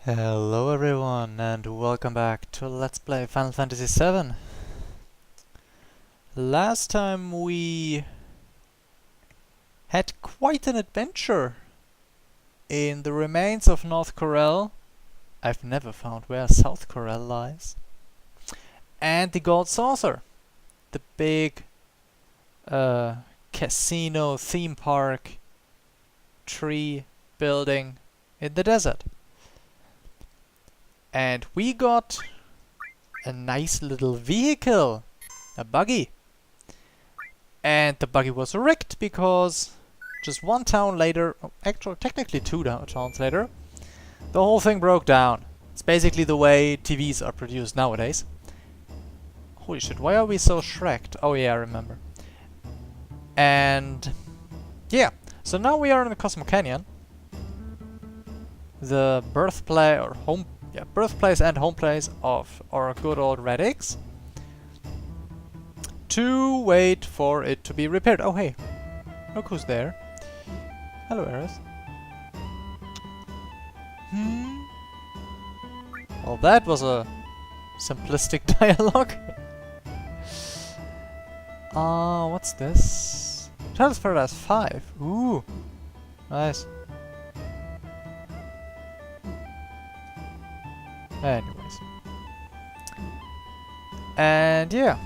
Hello everyone and welcome back to Let's Play Final Fantasy VII. Last time we had quite an adventure in the remains of North Corel. I've never found where South Corel lies. And the Gold Saucer, the big casino theme park tree building in the desert. And we got a nice little vehicle, a buggy. And the buggy was wrecked because just one town later, actually technically two towns later, the whole thing broke down. It's basically the way TVs are produced nowadays. Holy shit, why are we so shreked? Oh yeah, I remember. And yeah, so now we are in the Cosmo Canyon, the birthplace or birthplace and homeplace of our good old Radix, to wait for it to be repaired. Oh hey, look who's there. Hello, Aerith. Well, that was a simplistic dialogue. What's this? Travis Paradise 5. Ooh, nice. Anyways. And yeah.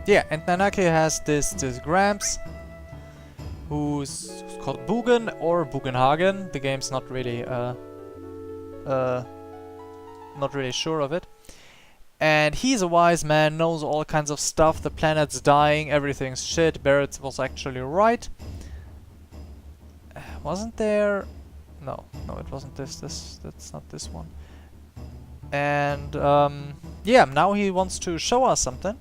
Yeah, and Nanaki has this Gramps, who's called Bugen or Bugenhagen. The game's not really sure of it. And he's a wise man, knows all kinds of stuff. The planet's dying, everything's shit. Barrett was actually right. Wasn't there? No, it wasn't this. That's not this one. And yeah, now he wants to show us something.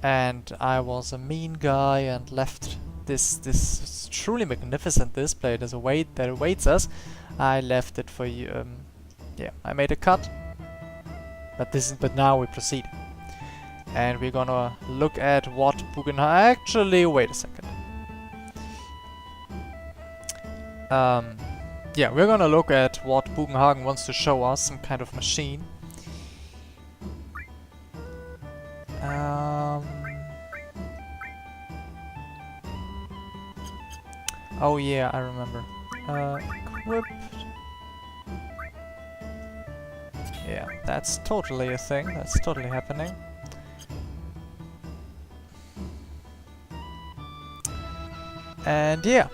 And I was a mean guy and left this truly magnificent display that awaits us. I left it for you. Yeah, I made a cut. But now we proceed. And we're gonna look at what Bugenhagen... Actually, wait a second. Yeah, we're gonna look at what Bugenhagen wants to show us, some kind of machine. Oh yeah, I remember. Equipped. Yeah, that's totally a thing. That's totally happening. And yeah,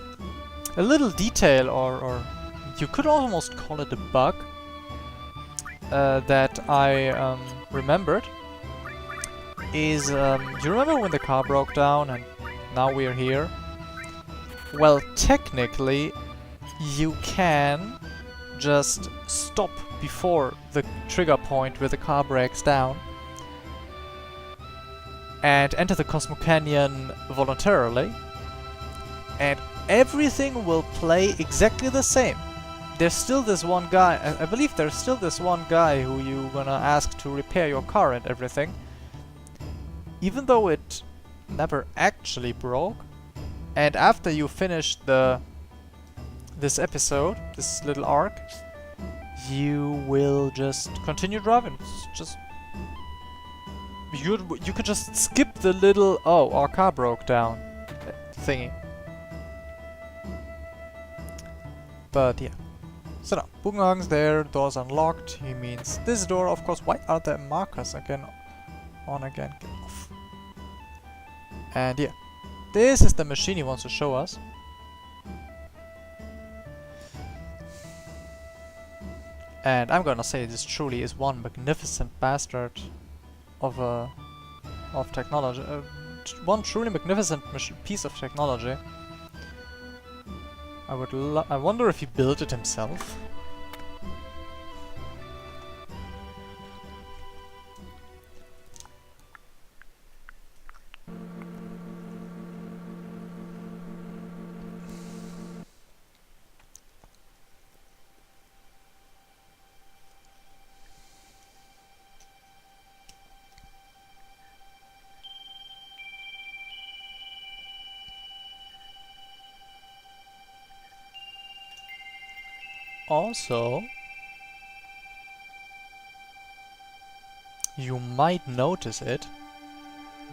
a little detail, or you could almost call it a bug, that I remembered is, you remember when the car broke down and now we're here? Well, technically, you can just stop before the trigger point where the car breaks down and enter the Cosmo Canyon voluntarily, and everything will play exactly the same. There's still this one guy, I believe there's still this one guy who you're gonna ask to repair your car and everything. Even though it never actually broke. And after you finish this episode, this little arc, you will just continue driving. It's just... You could just skip the little, oh, our car broke down thingy. But yeah. So now, Bugenhagen's there, door's unlocked. He means this door, of course. Why are there markers again? On again, get off. And yeah, this is the machine he wants to show us. And I'm gonna say this truly is one magnificent bastard of technology. One truly magnificent piece of technology. I wonder if he built it himself. Also, you might notice it.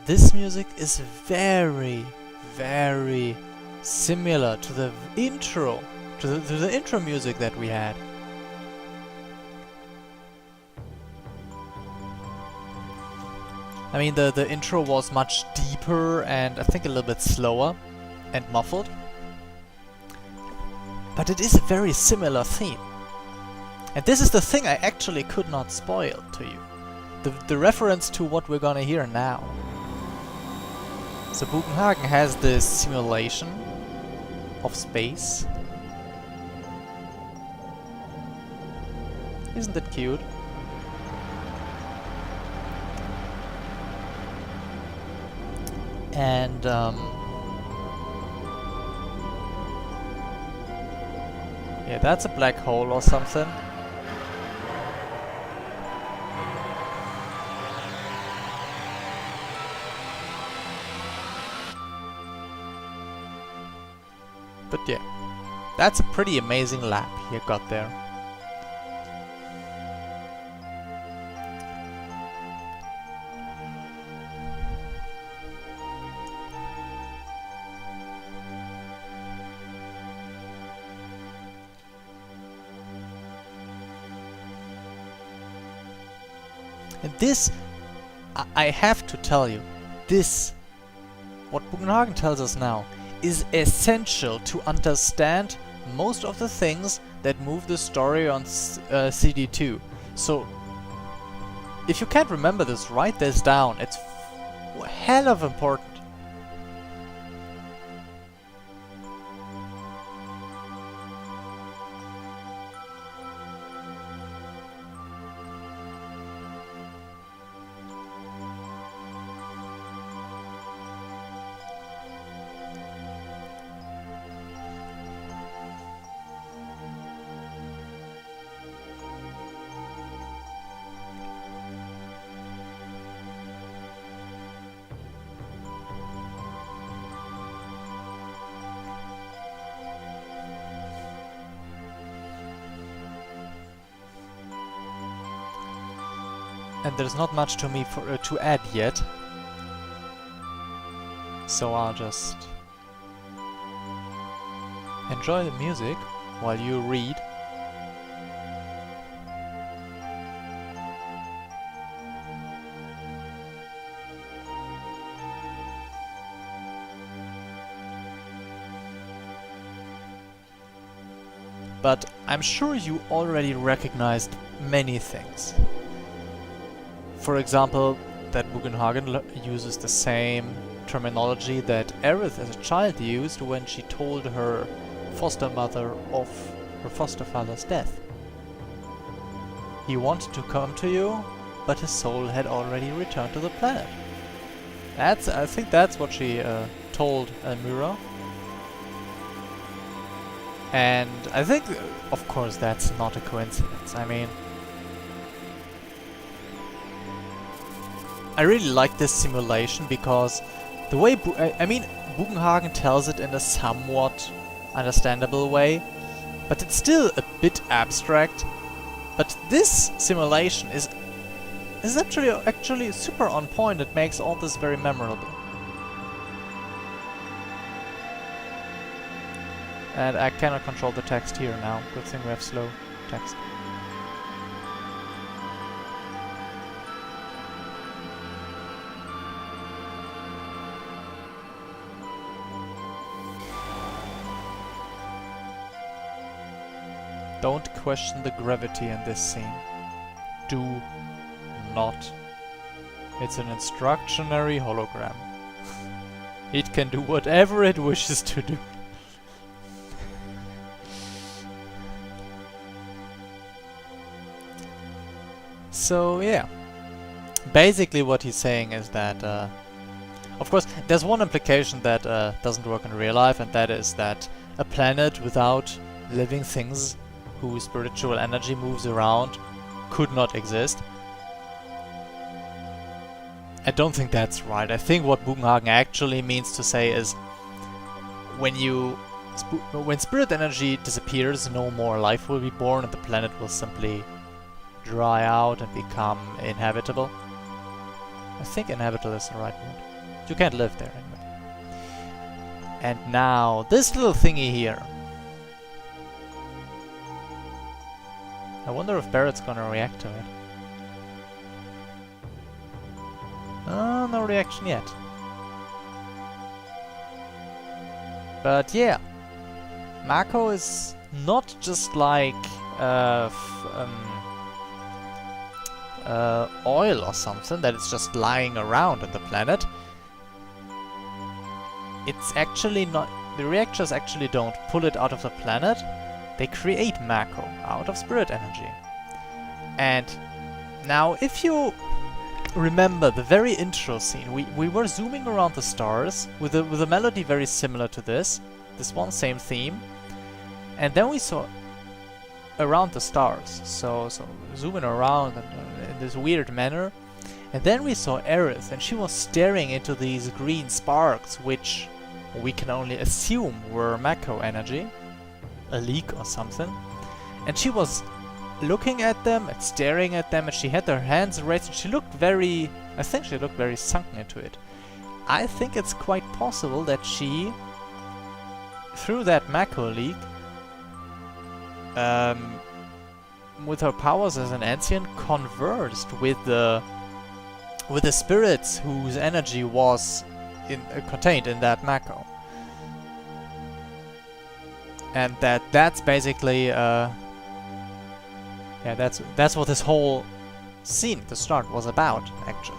This music is very, very similar to the intro, to the intro music that we had. I mean, the intro was much deeper and I think a little bit slower and muffled. But it is a very similar theme. And this is the thing I actually could not spoil to you. The reference to what we're gonna hear now. So Bugenhagen has this simulation of space. Isn't it cute? And yeah, that's a black hole or something. But yeah, that's a pretty amazing lap he got there. And this, I have to tell you, this, what Bugenhagen tells us now, is essential to understand most of the things that move the story on CD2. So, if you can't remember this, write this down. It's hell of important. And there's not much to me to add yet, so I'll just enjoy the music while you read. But I'm sure you already recognized many things. For example, that Bugenhagen uses the same terminology that Aerith as a child used when she told her foster mother of her foster father's death. He wanted to come to you, but his soul had already returned to the planet. I think that's what she told Elmira. And I think, of course, that's not a coincidence. I mean, I really like this simulation because the way Bugenhagen tells it in a somewhat understandable way, but it's still a bit abstract. But this simulation is actually super on point. It makes all this very memorable. And I cannot control the text here now. Good thing we have slow text. Don't question the gravity in this scene. Do not. It's an instructionary hologram. It can do whatever it wishes to do. So yeah, basically what he's saying is that, of course, there's one implication that doesn't work in real life, and that is that a planet without living things whose spiritual energy moves around could not exist. I don't think that's right. I think what Bugenhagen actually means to say is when you when spirit energy disappears, no more life will be born and the planet will simply dry out and become inhabitable. I think inhabitable is the right word. You can't live there anyway. And now, this little thingy here. I wonder if Barrett's gonna react to it. No reaction yet. But yeah, Mako is not just like oil or something that is just lying around on the planet. It's actually not... The reactors actually don't pull it out of the planet. They create Mako out of spirit energy. And now if you remember the very intro scene, we were zooming around the stars with a melody very similar to this one same theme, and then we saw around the stars, so zooming around in this weird manner, and then we saw Aerith, and she was staring into these green sparks, which we can only assume were Mako energy, a leak or something, and she was looking at them and staring at them, and she had her hands raised, and she looked very... I think she looked very sunken into it. I think it's quite possible that she, through that Mako leak, with her powers as an ancient, conversed with the spirits whose energy was contained in that Mako. And that's basically... yeah, that's what this whole scene at the start was about, actually.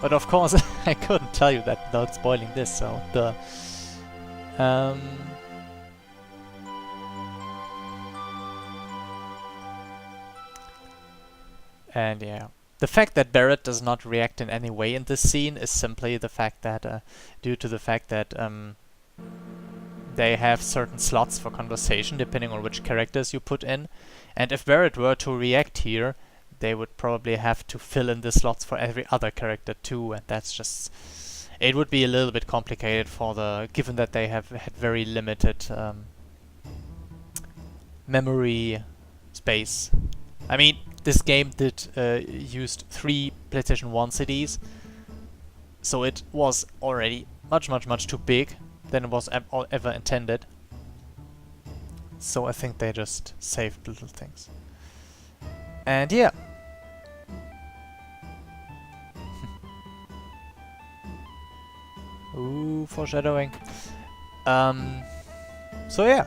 But of course, I couldn't tell you that without spoiling this, so the... And yeah, the fact that Barrett does not react in any way in this scene is simply the fact that, due to the fact that they have certain slots for conversation depending on which characters you put in. And if Barrett were to react here, they would probably have to fill in the slots for every other character too, and that's just... It would be a little bit complicated for the... given that they have had very limited memory space. I mean, this game did used 3 PlayStation 1 CDs, so it was already much too big than it was ever intended. So I think they just saved little things. And yeah. Ooh, foreshadowing. So yeah.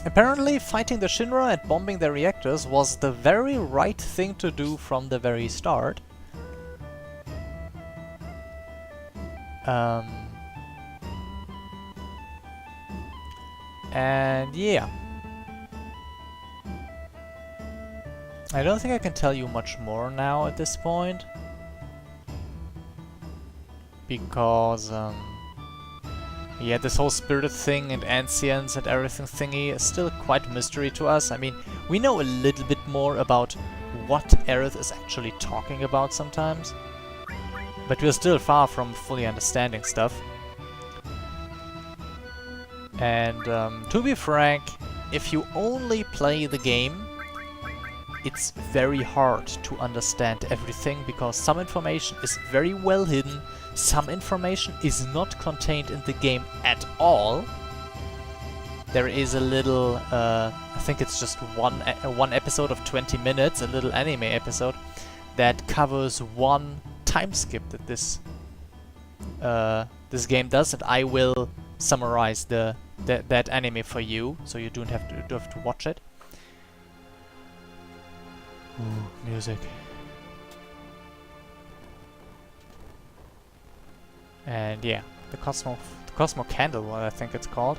Apparently fighting the Shinra and bombing their reactors was the very right thing to do from the very start. And yeah. I don't think I can tell you much more now at this point. Because, yeah, this whole spirited thing and ancients and everything thingy is still quite a mystery to us. I mean, we know a little bit more about what Aerith is actually talking about sometimes. But we're still far from fully understanding stuff. And to be frank, if you only play the game, it's very hard to understand everything, because some information is very well hidden, some information is not contained in the game at all. There is a little, I think it's just one episode of 20 minutes, a little anime episode, that covers one time skip that this game does, and I will summarize that anime for you, so you don't have to watch it. Ooh, music. And yeah, the Cosmo Candle, what I think it's called.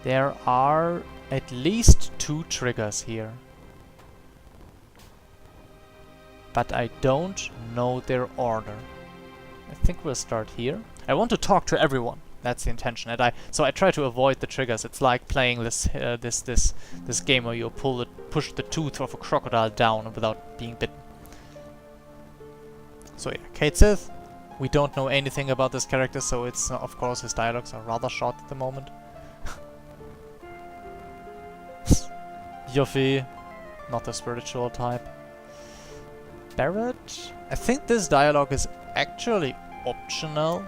There are at least 2 triggers here, but I don't know their order. I think we'll start here. I want to talk to everyone. That's the intention, and so I try to avoid the triggers. It's like playing this this game where you push the tooth of a crocodile down without being bitten. So yeah, Kate Sith, We don't know anything about this character, so it's of course his dialogues are rather short at the moment. Yuffie, not the spiritual type. Barrett? I think this dialogue is actually optional.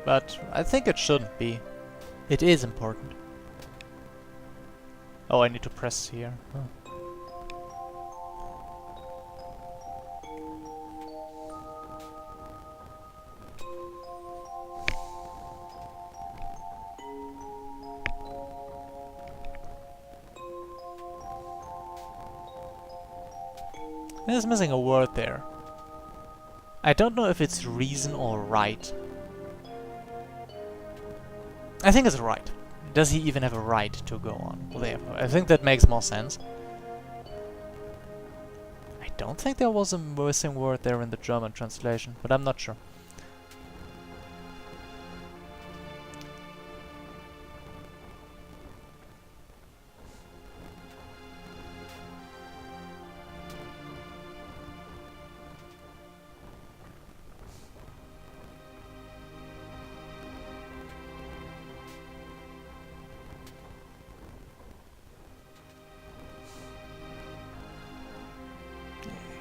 But I think it shouldn't be. It is important. Oh, I need to press here. Huh. There's missing a word there. I don't know if it's reason or right. I think it's right. Does he even have a right to go on? Well, I think that makes more sense. I don't think there was a missing word there in the German translation, but I'm not sure.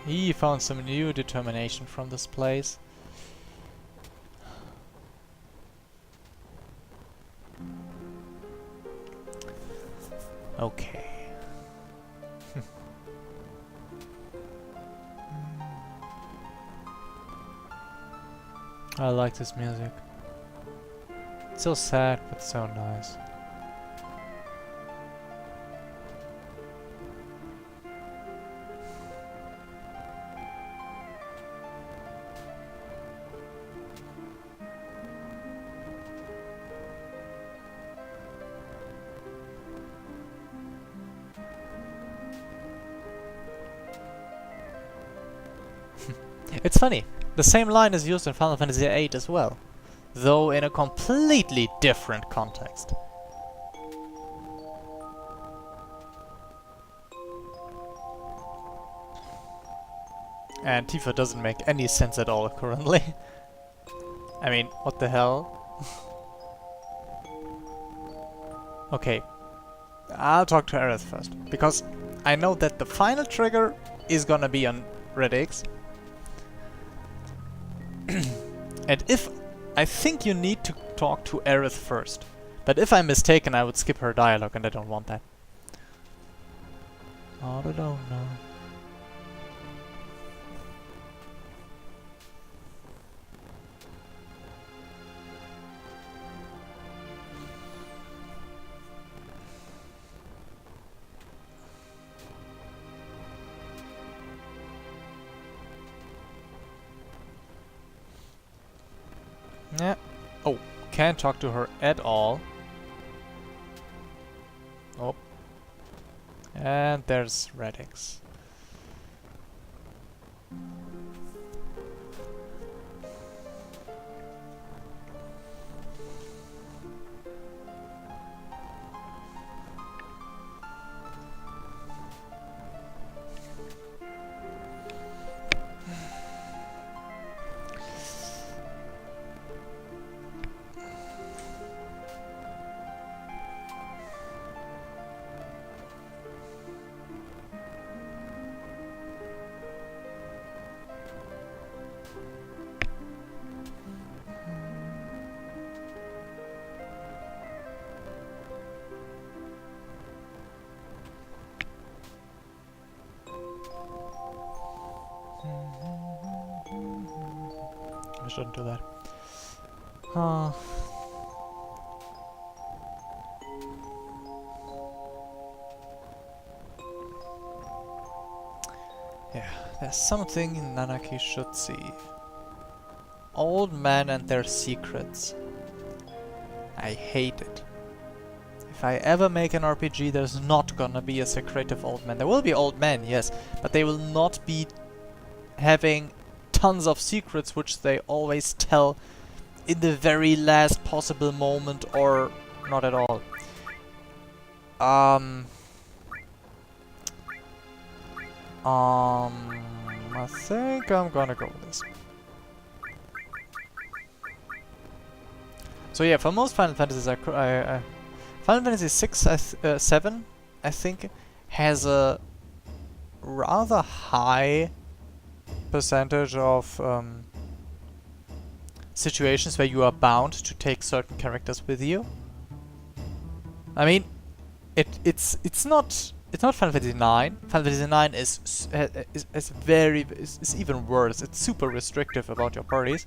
He found some new determination from this place. Okay. I like this music. It's so sad, but so nice. It's funny, the same line is used in Final Fantasy VIII as well, though in a completely different context. And Tifa doesn't make any sense at all currently. I mean, what the hell? Okay, I'll talk to Aerith first, because I know that the final trigger is gonna be on Red X. And I think you need to talk to Aerith first. But if I'm mistaken, I would skip her dialogue, and I don't want that. I don't know. Yeah. Oh, can't talk to her at all. Oh. And there's Radix. I shouldn't do that. Yeah, there's something Nanaki should see. Old men and their secrets. I hate it. If I ever make an RPG, there's not gonna be a secretive old man. There will be old men, yes, but they will not be having tons of secrets which they always tell in the very last possible moment or not at all. I think I'm gonna go with this. So yeah, for most Final Fantasies, Final Fantasy 7, I think, has a rather high percentage of situations where you are bound to take certain characters with you. I mean, it's not Final Fantasy 9. Final Fantasy 9 is even worse. It's super restrictive about your parties,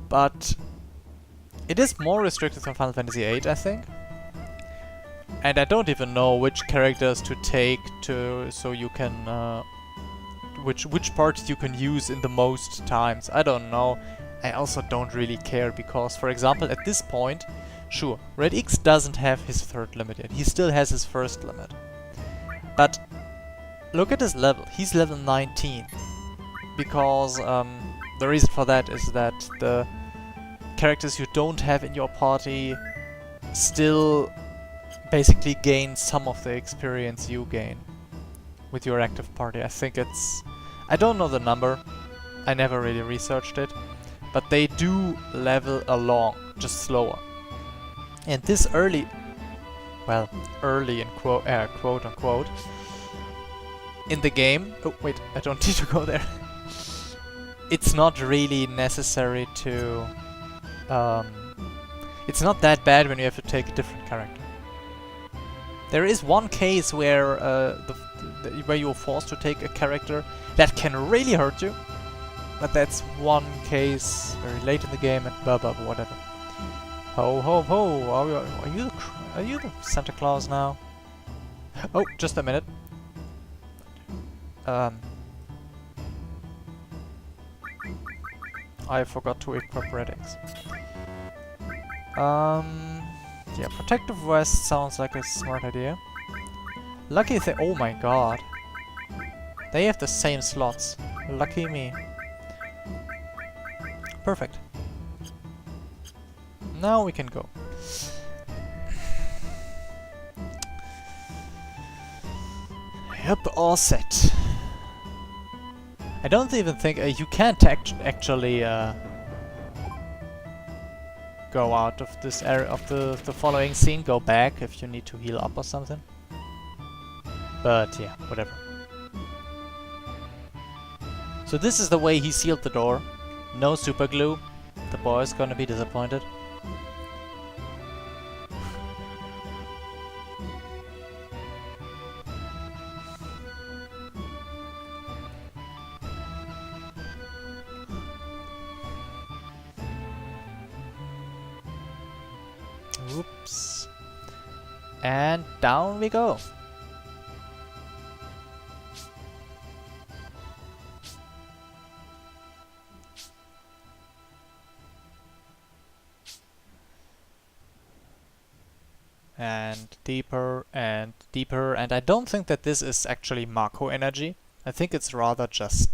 but it is more restricted than Final Fantasy 8, I think. And I don't even know which characters to take so you can which parties you can use in the most times. I don't know. I also don't really care because, for example, at this point, sure, Red X doesn't have his third limit yet. He still has his first limit. But look at his level. He's level 19. Because the reason for that is that the characters you don't have in your party still basically gain some of the experience you gain with your active party. I think it's... I don't know the number. I never really researched it. But they do level along, just slower. And this early... well, early in quote unquote... in the game... oh wait, I don't need to go there. It's not really necessary to... it's not that bad when you have to take a different character. There is one case where where you're forced to take a character that can really hurt you, but that's one case very late in the game and blah blah blah, whatever. Ho ho ho! Are you the Santa Claus now? Oh, just a minute. I forgot to equip Red X. Yeah, Protective Vest sounds like a smart idea. Lucky they... oh my god. They have the same slots. Lucky me. Perfect. Now we can go. Yep, all set. I don't even think you can't actually go out of this area of the following scene. Go back if you need to heal up or something. But yeah, whatever. So this is the way he sealed the door. No super glue. The boy's gonna be disappointed. Oops. And down we go. And deeper and deeper, and I don't think that this is actually Marco energy. I think it's rather just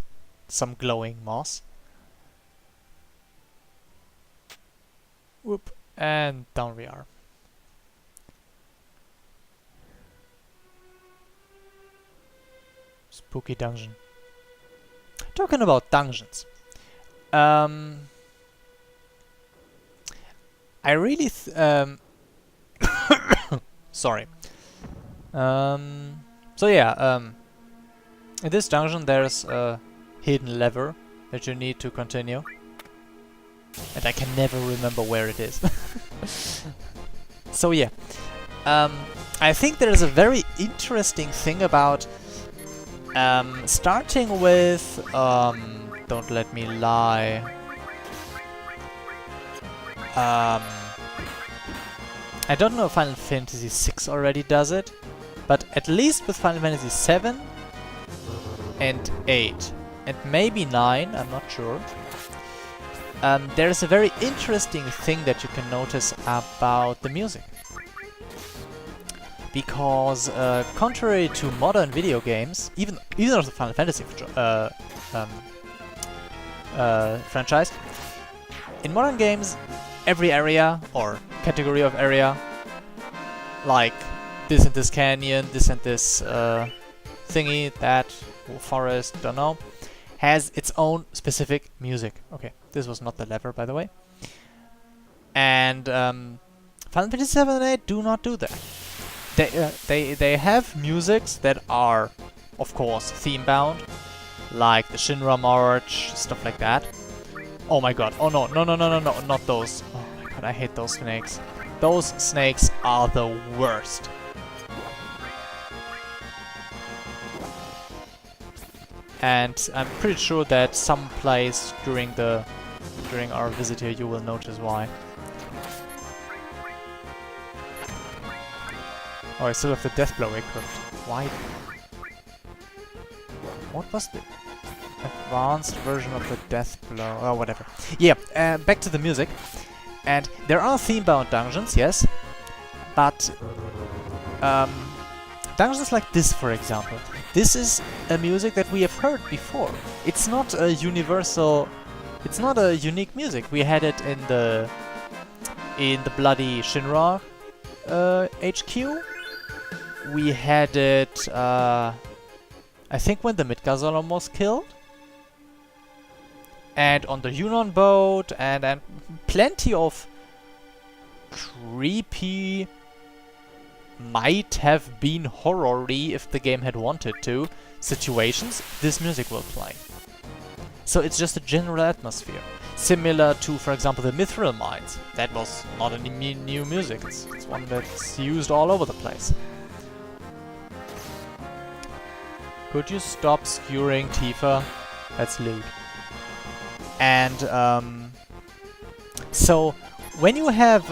some glowing moss. Whoop. And down we are. Spooky dungeon. Talking about dungeons. I really sorry. So yeah, in this dungeon there's a hidden lever that you need to continue. And I can never remember where it is. So yeah, I think there is a very interesting thing about starting with, don't let me lie, I don't know if Final Fantasy 6 already does it, but at least with Final Fantasy 7 and 8, and maybe 9, I'm not sure. There is a very interesting thing that you can notice about the music. Because contrary to modern video games, even of the Final Fantasy franchise, in modern games, every area or category of area, like this and this canyon, this and this thingy, that forest, don't know, has its own specific music. Okay, this was not the lever, by the way. And Final Fantasy 7 and 8 do not do that. They have musics that are, of course, theme-bound, like the Shinra March, stuff like that. Oh my god, oh no, no, no, no, no, no, not those. Oh my god, I hate those snakes. Those snakes are the worst. And I'm pretty sure that some place during our visit here you will notice why. Oh, I still have the death blow equipped. Why? What was the advanced version of the death blow? Oh, whatever. Yeah, back to the music. And there are theme-bound dungeons, yes. But dungeons like this, for example. This is a music that we have heard before. It's not a universal... It's not a unique music. We had it in the bloody Shinra HQ. We had it, I think when the Midgazolom was killed. And on the Yunnan boat, and plenty of creepy, might have been horror-y if the game had wanted to, situations, this music will play. So it's just a general atmosphere. Similar to, for example, the Mithril Mines. That was not any new music, it's one that's used all over the place. Could you stop skewering Tifa? That's lewd. And, so, when you have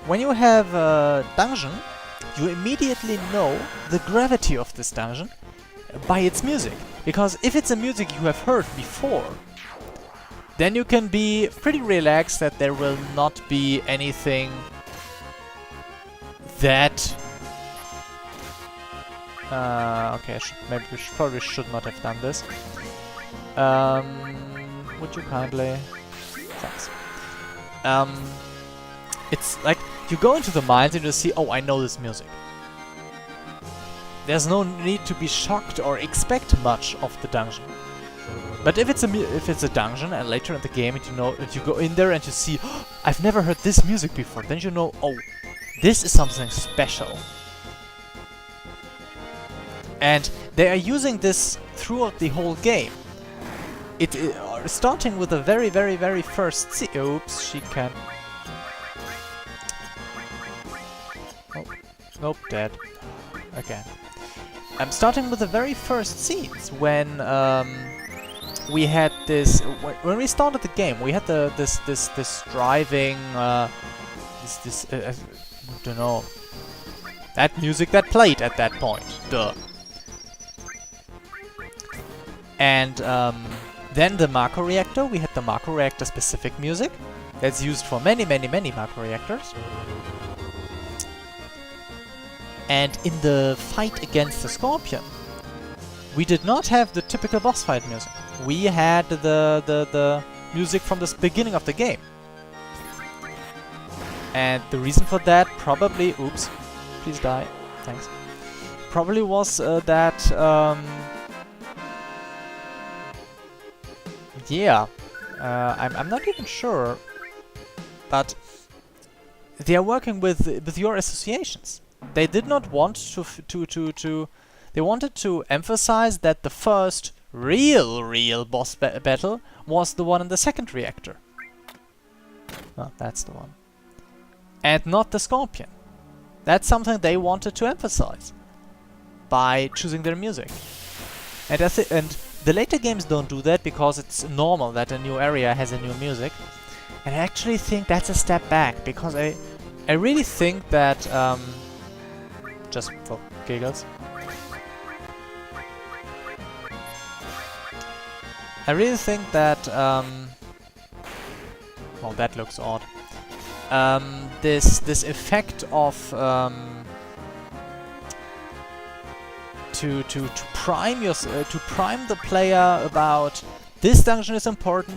when you have a dungeon, you immediately know the gravity of this dungeon by its music. Because if it's a music you have heard before, then you can be pretty relaxed that there will not be anything that... okay, probably should not have done this. Would you kindly... Thanks. It's like, you go into the mines and you see, oh, I know this music. There's no need to be shocked or expect much of the dungeon. But if it's a dungeon and later in the game and you know, if you go in there and you see, oh, I've never heard this music before, then you know, oh, this is something special. And they are using this throughout the whole game. Starting with the very, very, very first scene. Oops, she can. Oh, nope, dead. Again. I'm starting with the very first scenes when we had this. When we started the game, we had this driving. I don't know. That music that played at that point. Duh. And then the Mako Reactor, we had the Mako Reactor specific music that's used for many, many, many Mako Reactors. And in the fight against the Scorpion, we did not have the typical boss fight music. We had the music from the beginning of the game. And the reason for that probably... Oops, please die. Thanks. Probably was that... yeah, I'm not even sure, but they are working with your associations. They did not want to they wanted to emphasize that the first real boss battle was the one in the second reactor. Well, that's the one. And not the Scorpion. That's something they wanted to emphasize by choosing their music. And the later games don't do that because it's normal that a new area has a new music. And I actually think that's a step back, because I really think that, just for giggles, I really think that, well, that looks odd. This effect of to prime the player about this dungeon is important,